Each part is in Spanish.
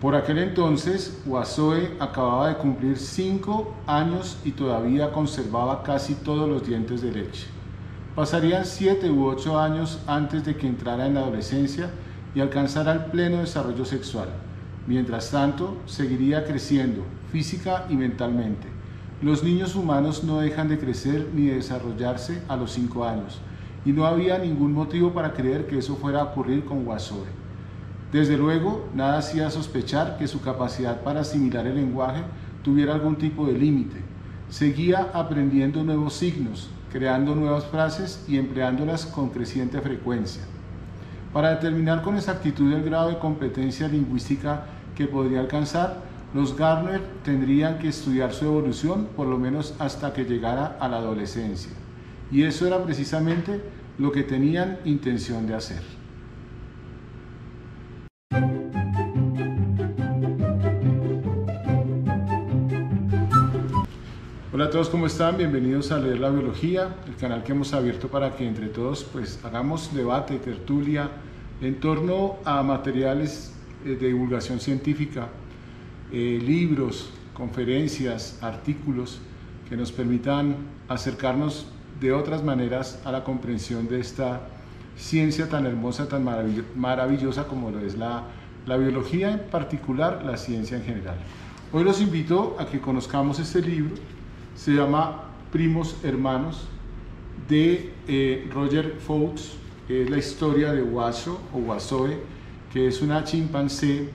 Por aquel entonces, Wassoe acababa de cumplir 5 años y todavía conservaba casi todos los dientes de leche. Pasarían 7 u 8 años antes de que entrara en la adolescencia y alcanzara el pleno desarrollo sexual. Mientras tanto, seguiría creciendo, física y mentalmente. Los niños humanos no dejan de crecer ni de desarrollarse a los 5 años, y no había ningún motivo para creer que eso fuera a ocurrir con Wassoe. Desde luego, nada hacía sospechar que su capacidad para asimilar el lenguaje tuviera algún tipo de límite. Seguía aprendiendo nuevos signos, creando nuevas frases y empleándolas con creciente frecuencia. Para determinar con exactitud el grado de competencia lingüística que podría alcanzar, los Gardner tendrían que estudiar su evolución por lo menos hasta que llegara a la adolescencia. Y eso era precisamente lo que tenían intención de hacer. Hola a todos, ¿cómo están? Bienvenidos a Leer la Biología, el canal que hemos abierto para que entre todos hagamos debate, tertulia en torno a materiales de divulgación científica, libros, conferencias, artículos que nos permitan acercarnos de otras maneras a la comprensión de esta ciencia tan hermosa, tan maravillosa como lo es la biología, en particular la ciencia en general. Hoy los invito a que conozcamos este libro. Se llama Primos Hermanos, de Roger Fouts. Es la historia de Wassoe, que es una chimpancé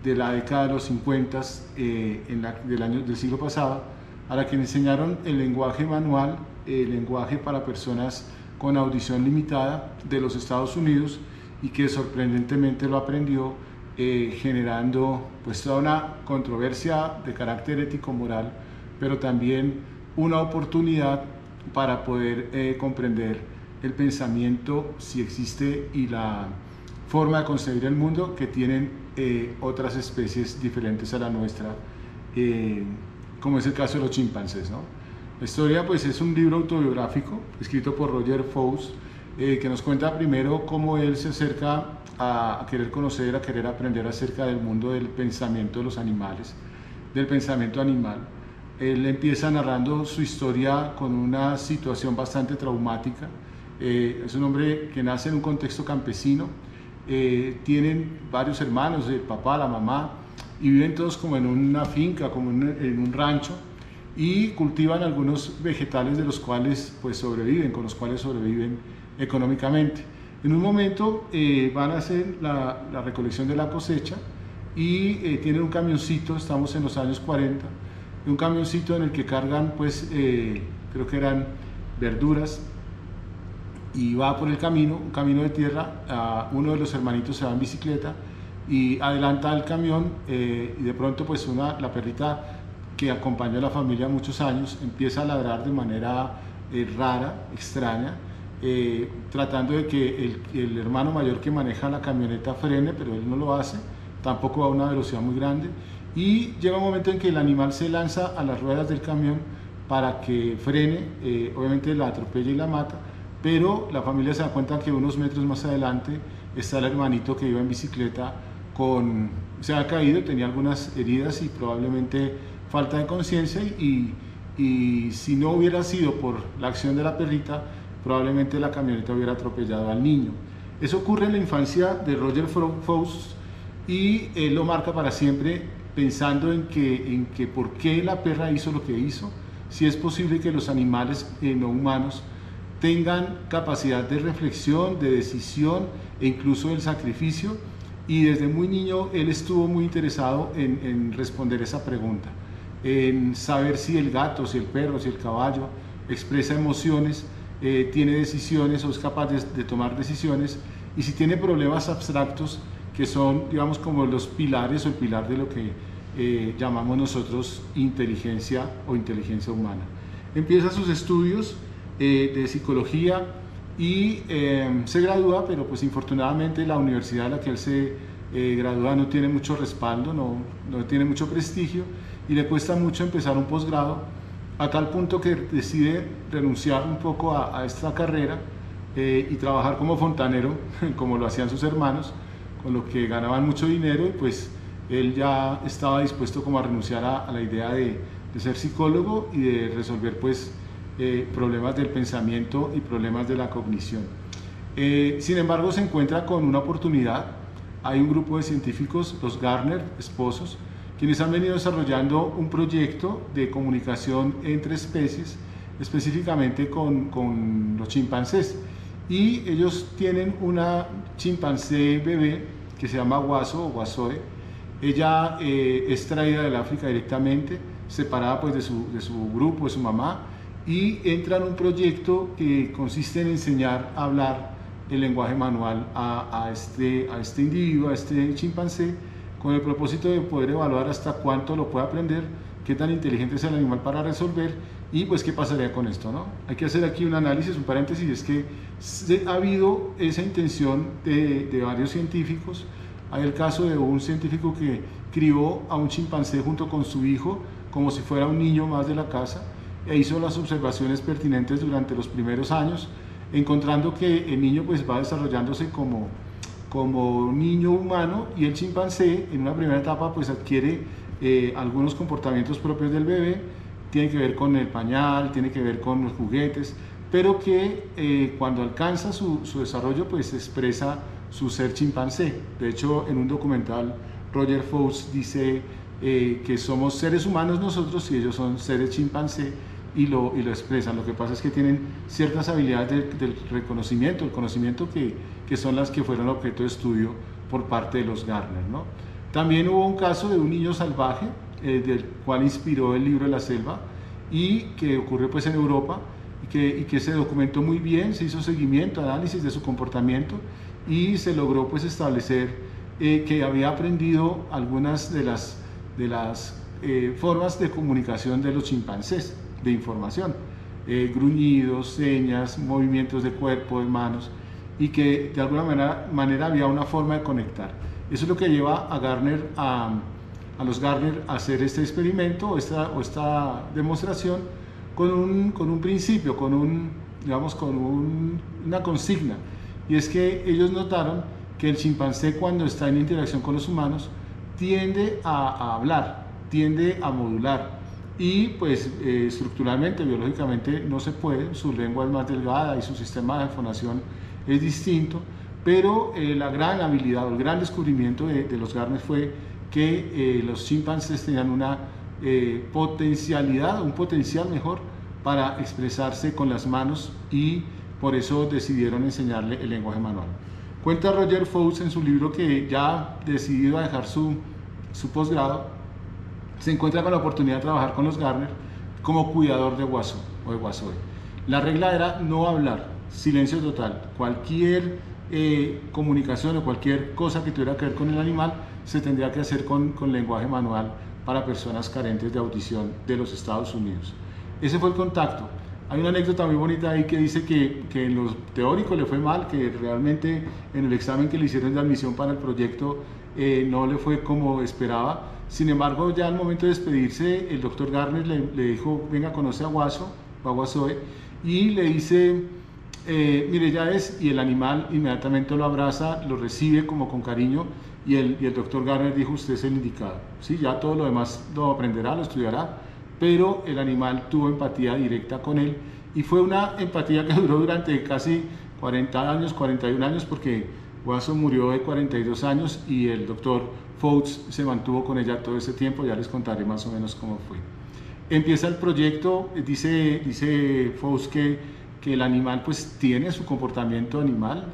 de la década de los 50 del siglo pasado, a la que le enseñaron el lenguaje manual, el lenguaje para personas con audición limitada de los Estados Unidos, y que sorprendentemente lo aprendió, generando toda una controversia de carácter ético-moral, pero también una oportunidad para poder comprender el pensamiento, si existe, y la forma de concebir el mundo que tienen otras especies diferentes a la nuestra, como es el caso de los chimpancés, ¿no? La historia es un libro autobiográfico escrito por Roger Fouts, que nos cuenta primero cómo él se acerca a querer conocer, a querer aprender acerca del mundo del pensamiento de los animales, del pensamiento animal. Él empieza narrando su historia con una situación bastante traumática. Es un hombre que nace en un contexto campesino, tienen varios hermanos, el papá, la mamá, y viven todos como en una finca, como en un rancho, y cultivan algunos vegetales de los cuales con los cuales sobreviven económicamente. En un momento van a hacer la recolección de la cosecha y tienen un camioncito, estamos en los años 40, un camioncito en el que cargan, creo que eran verduras, y va por el camino, un camino de tierra. Uno de los hermanitos se va en bicicleta y adelanta el camión, y de pronto la perrita que acompañó a la familia muchos años empieza a ladrar de manera rara, extraña, tratando de que el hermano mayor que maneja la camioneta frene, pero él no lo hace, tampoco va a una velocidad muy grande, y llega un momento en que el animal se lanza a las ruedas del camión para que frene. Obviamente la atropella y la mata, pero la familia se da cuenta que unos metros más adelante está el hermanito que iba en bicicleta, se ha caído, tenía algunas heridas y probablemente falta de conciencia, y si no hubiera sido por la acción de la perrita, probablemente la camioneta hubiera atropellado al niño. Eso ocurre en la infancia de Roger Fouts, y él lo marca para siempre, pensando en que por qué la perra hizo lo que hizo, si es posible que los animales no humanos tengan capacidad de reflexión, de decisión e incluso del sacrificio. Y desde muy niño él estuvo muy interesado en responder esa pregunta, en saber si el gato, si el perro, si el caballo expresa emociones, tiene decisiones o es capaz de tomar decisiones, y si tiene problemas abstractos que son, digamos, como los pilares o el pilar de lo que llamamos nosotros inteligencia o inteligencia humana. Empieza sus estudios de psicología y se gradúa, pero infortunadamente la universidad a la que él se gradúa no tiene mucho respaldo, no tiene mucho prestigio, y le cuesta mucho empezar un posgrado, a tal punto que decide renunciar un poco a esta carrera y trabajar como fontanero, como lo hacían sus hermanos, con lo que ganaban mucho dinero, y él ya estaba dispuesto como a renunciar a la idea de ser psicólogo y de resolver pues problemas del pensamiento y problemas de la cognición. Sin embargo, se encuentra con una oportunidad. Hay un grupo de científicos, los Garner, esposos, quienes han venido desarrollando un proyecto de comunicación entre especies, específicamente con los chimpancés. Y ellos tienen una chimpancé bebé que se llama Waso o Wasoe. Ella es traída del África directamente, separada pues de su grupo, de su mamá, y entra en un proyecto que consiste en enseñar a hablar el lenguaje manual a este individuo, a este chimpancé, con el propósito de poder evaluar hasta cuánto lo puede aprender, qué tan inteligente es el animal para resolver y pues qué pasaría con esto, ¿no? Hay que hacer aquí un análisis, un paréntesis, es que ha habido esa intención de varios científicos. Hay el caso de un científico que crió a un chimpancé junto con su hijo como si fuera un niño más de la casa e hizo las observaciones pertinentes durante los primeros años, encontrando que el niño pues va desarrollándose como un niño humano y el chimpancé en una primera etapa pues adquiere algunos comportamientos propios del bebé, tiene que ver con el pañal, tiene que ver con los juguetes, pero que cuando alcanza su desarrollo pues expresa su ser chimpancé. De hecho, en un documental Roger Fouts dice que somos seres humanos nosotros y ellos son seres chimpancé y lo expresan. Lo que pasa es que tienen ciertas habilidades del reconocimiento, el conocimiento que son las que fueron objeto de estudio por parte de los Garner, ¿no? También hubo un caso de un niño salvaje, del cual inspiró el libro de la selva y que ocurrió pues en Europa y que se documentó muy bien, se hizo seguimiento, análisis de su comportamiento y se logró pues establecer que había aprendido algunas de las formas de comunicación de los chimpancés, de información, gruñidos, señas, movimientos de cuerpo, de manos, y que de alguna manera había una forma de conectar. Eso es lo que lleva a los Garner a hacer este experimento o esta demostración con un principio, digamos, una consigna, y es que ellos notaron que el chimpancé cuando está en interacción con los humanos tiende a hablar, tiende a modular y pues estructuralmente, biológicamente no se puede, su lengua es más delgada y su sistema de fonación es distinto, pero la gran habilidad o el gran descubrimiento de los Garner fue que los chimpancés tenían una potencialidad, un potencial mejor para expresarse con las manos y por eso decidieron enseñarle el lenguaje manual. Cuenta Roger Fouts en su libro que ya decidido a dejar su posgrado, se encuentra con la oportunidad de trabajar con los Garner como cuidador de Waso o de Wasoe. La regla era no hablar, silencio total. Cualquier comunicación o cualquier cosa que tuviera que ver con el animal se tendría que hacer con lenguaje manual para personas carentes de audición de los Estados Unidos. Ese fue el contacto. Hay una anécdota muy bonita ahí que dice que en lo teórico le fue mal, que realmente en el examen que le hicieron de admisión para el proyecto no le fue como esperaba. Sin embargo, ya al momento de despedirse, el doctor Garner le dijo, venga, conoce a Waso, a Wasoe, y le dice, mire, ya es, y el animal inmediatamente lo abraza, lo recibe como con cariño, y el doctor Garner dijo, usted es el indicado. ¿Sí? Ya todo lo demás lo aprenderá, lo estudiará, pero el animal tuvo empatía directa con él, y fue una empatía que duró durante casi 40 años, 41 años, porque Waso murió de 42 años y el doctor Fouts se mantuvo con ella todo ese tiempo, ya les contaré más o menos cómo fue. Empieza el proyecto, dice Fouts que el animal pues tiene su comportamiento animal,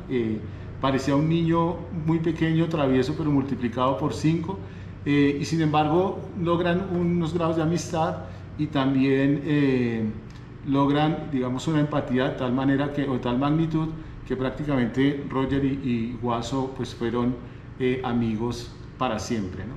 parecía un niño muy pequeño, travieso, pero multiplicado por 5, y sin embargo logran unos grados de amistad y también logran, digamos, una empatía de tal manera o de tal magnitud que prácticamente Roger y Waso pues fueron amigos para siempre, ¿no?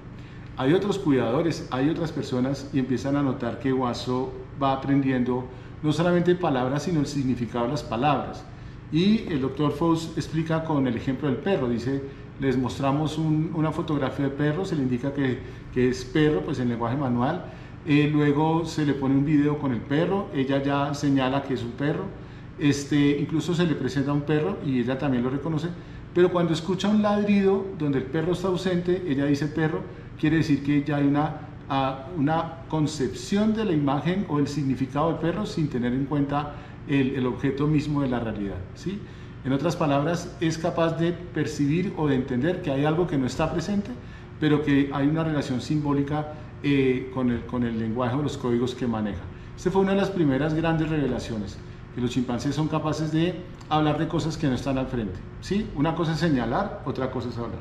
Hay otros cuidadores, hay otras personas y empiezan a notar que Waso va aprendiendo no solamente palabras, sino el significado de las palabras. Y el doctor Fouts explica con el ejemplo del perro, dice, les mostramos una fotografía de perro, se le indica que es perro, pues en lenguaje manual, luego se le pone un video con el perro, ella ya señala que es un perro, incluso se le presenta un perro y ella también lo reconoce, pero cuando escucha un ladrido donde el perro está ausente, ella dice perro, quiere decir que ya hay una concepción de la imagen o el significado del perro sin tener en cuenta el objeto mismo de la realidad, ¿sí? En otras palabras, es capaz de percibir o de entender que hay algo que no está presente, pero que hay una relación simbólica con el lenguaje o los códigos que maneja. Esta fue una de las primeras grandes revelaciones, que los chimpancés son capaces de hablar de cosas que no están al frente, ¿sí? Una cosa es señalar, otra cosa es hablar.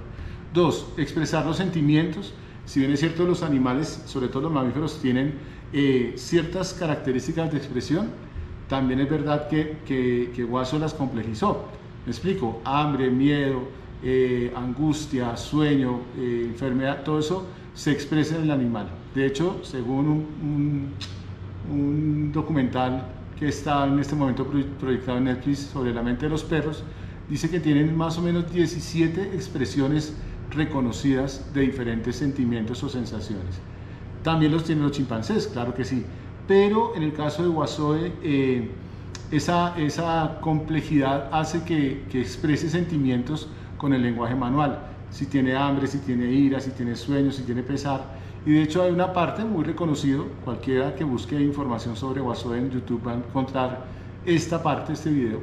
Dos, expresar los sentimientos. Si bien es cierto, los animales, sobre todo los mamíferos, tienen ciertas características de expresión, también es verdad que Guaso las complejizó. Me explico: hambre, miedo, angustia, sueño, enfermedad, todo eso se expresa en el animal. De hecho, según un documental que está en este momento proyectado en Netflix sobre la mente de los perros, dice que tienen más o menos 17 expresiones reconocidas de diferentes sentimientos o sensaciones. También los tienen los chimpancés, claro que sí, pero en el caso de Uazoe, esa complejidad hace que exprese sentimientos con el lenguaje manual. Si tiene hambre, si tiene ira, si tiene sueño, si tiene pesar. Y de hecho hay una parte muy reconocida, cualquiera que busque información sobre Uazoe en YouTube va a encontrar esta parte, este video.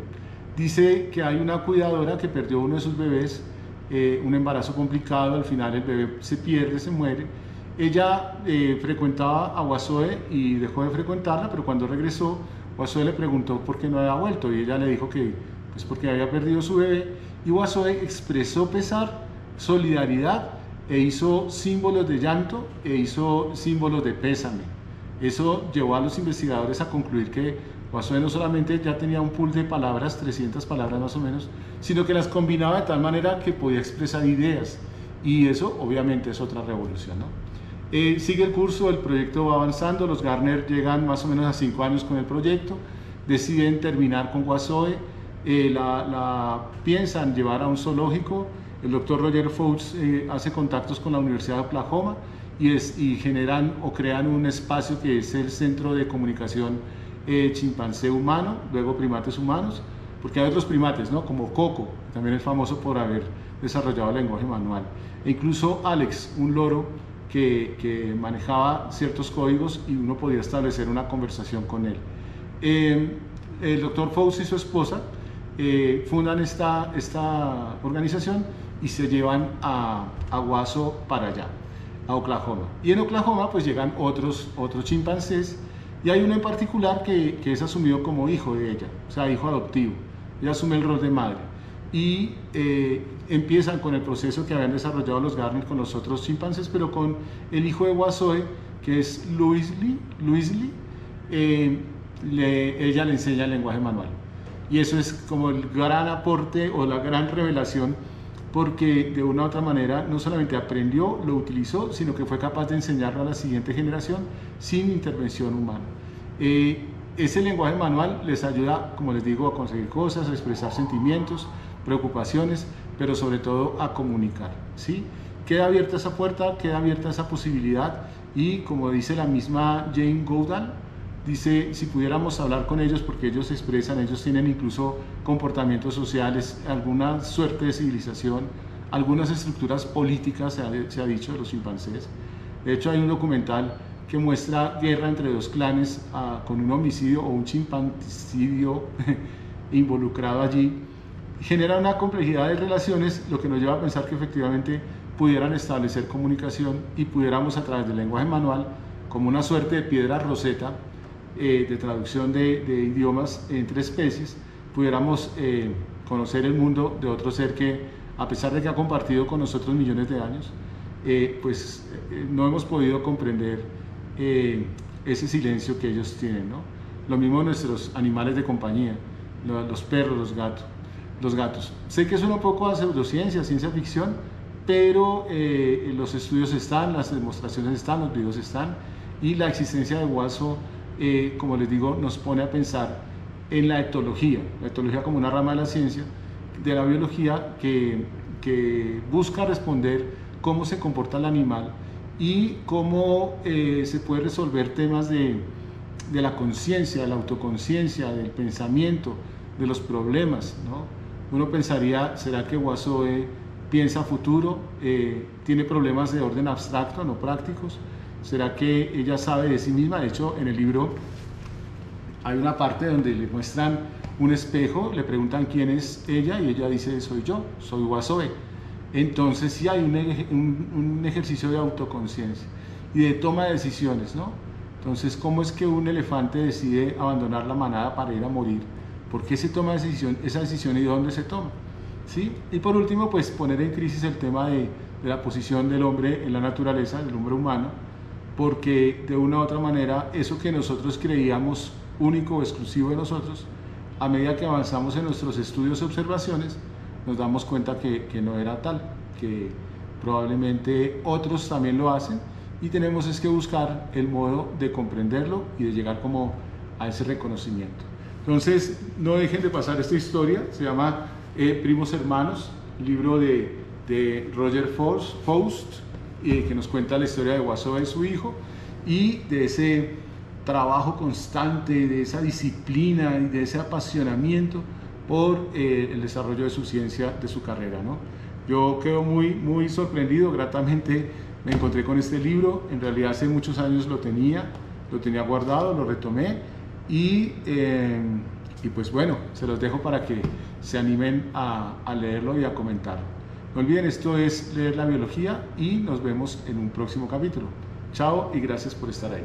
Dice que hay una cuidadora que perdió uno de sus bebés, un embarazo complicado, al final el bebé se pierde, se muere. Ella frecuentaba a Uazoe y dejó de frecuentarla, pero cuando regresó, Uazoe le preguntó por qué no había vuelto y ella le dijo que pues porque había perdido su bebé, y Uazoe expresó pesar, solidaridad, e hizo símbolos de llanto e hizo símbolos de pésame. Eso llevó a los investigadores a concluir que Uazoe no solamente ya tenía un pool de palabras, 300 palabras más o menos, sino que las combinaba de tal manera que podía expresar ideas, y eso obviamente es otra revolución, ¿no? Sigue el curso, el proyecto va avanzando, los Gardner llegan más o menos a 5 años con el proyecto, deciden terminar con Uazoe, la piensan llevar a un zoológico. El doctor Roger Fouts hace contactos con la Universidad de Oklahoma y generan o crean un espacio que es el Centro de Comunicación Chimpancé Humano, luego Primates Humanos, porque hay otros primates, ¿no? Como Coco, que también es famoso por haber desarrollado el lenguaje manual, e incluso Alex, un loro que manejaba ciertos códigos y uno podía establecer una conversación con él. El doctor Fouts y su esposa fundan esta organización y se llevan a Guaso para allá, a Oklahoma. Y en Oklahoma pues llegan otros chimpancés, y hay uno en particular que es asumido como hijo de ella, o sea, hijo adoptivo. Ella asume el rol de madre y empiezan con el proceso que habían desarrollado los Gardner con los otros chimpancés, pero con el hijo de Uazoe, que es Louisly, ella le enseña el lenguaje manual. Y eso es como el gran aporte o la gran revelación, porque de una u otra manera no solamente aprendió, lo utilizó, sino que fue capaz de enseñarlo a la siguiente generación sin intervención humana. Ese lenguaje manual les ayuda, como les digo, a conseguir cosas, a expresar sentimientos, preocupaciones, pero sobre todo a comunicar, ¿sí? Queda abierta esa puerta, queda abierta esa posibilidad, y como dice la misma Jane Goodall, dice, si pudiéramos hablar con ellos, porque ellos se expresan, ellos tienen incluso comportamientos sociales, alguna suerte de civilización, algunas estructuras políticas, se ha dicho, de los chimpancés. De hecho, hay un documental que muestra guerra entre dos clanes con un homicidio o un chimpancidio involucrado allí. Genera una complejidad de relaciones, lo que nos lleva a pensar que efectivamente pudieran establecer comunicación y pudiéramos, a través del lenguaje manual, como una suerte de piedra roseta, de traducción de idiomas entre especies, pudiéramos conocer el mundo de otro ser que, a pesar de que ha compartido con nosotros millones de años, no hemos podido comprender ese silencio que ellos tienen, ¿no? Lo mismo nuestros animales de compañía, los perros, los gatos. Sé que suena un poco a pseudociencia, ciencia ficción, pero los estudios están, las demostraciones están, los videos están, y la existencia de Guaso, como les digo, nos pone a pensar en la etología como una rama de la ciencia, de la biología, que busca responder cómo se comporta el animal y cómo se puede resolver temas de la conciencia, de la autoconciencia, del pensamiento, de los problemas, ¿no? Uno pensaría, ¿será que Uazoe piensa futuro, tiene problemas de orden abstracto, no prácticos. ¿Será que ella sabe de sí misma? De hecho, en el libro hay una parte donde le muestran un espejo, le preguntan quién es ella y ella dice, soy yo, soy Wasobe. Entonces sí hay un ejercicio de autoconciencia y de toma de decisiones, ¿no? Entonces, ¿cómo es que un elefante decide abandonar la manada para ir a morir? ¿Por qué se toma esa decisión y de dónde se toma? ¿Sí? Y por último, pues poner en crisis el tema de la posición del hombre en la naturaleza, del hombre humano, porque de una u otra manera eso que nosotros creíamos único o exclusivo de nosotros, a medida que avanzamos en nuestros estudios y observaciones, nos damos cuenta que no era tal, que probablemente otros también lo hacen y tenemos es que buscar el modo de comprenderlo y de llegar como a ese reconocimiento. Entonces, no dejen de pasar esta historia, se llama Primos Hermanos, libro de Roger Faust, que nos cuenta la historia de Wasobe y su hijo, y de ese trabajo constante, de esa disciplina y de ese apasionamiento por el desarrollo de su ciencia, de su carrera, ¿no? Yo quedo muy sorprendido, gratamente me encontré con este libro, en realidad hace muchos años lo tenía guardado, lo retomé y pues bueno, se los dejo para que se animen a leerlo y a comentarlo. No olviden, esto es Leer la Biología y nos vemos en un próximo capítulo. Chao y gracias por estar ahí.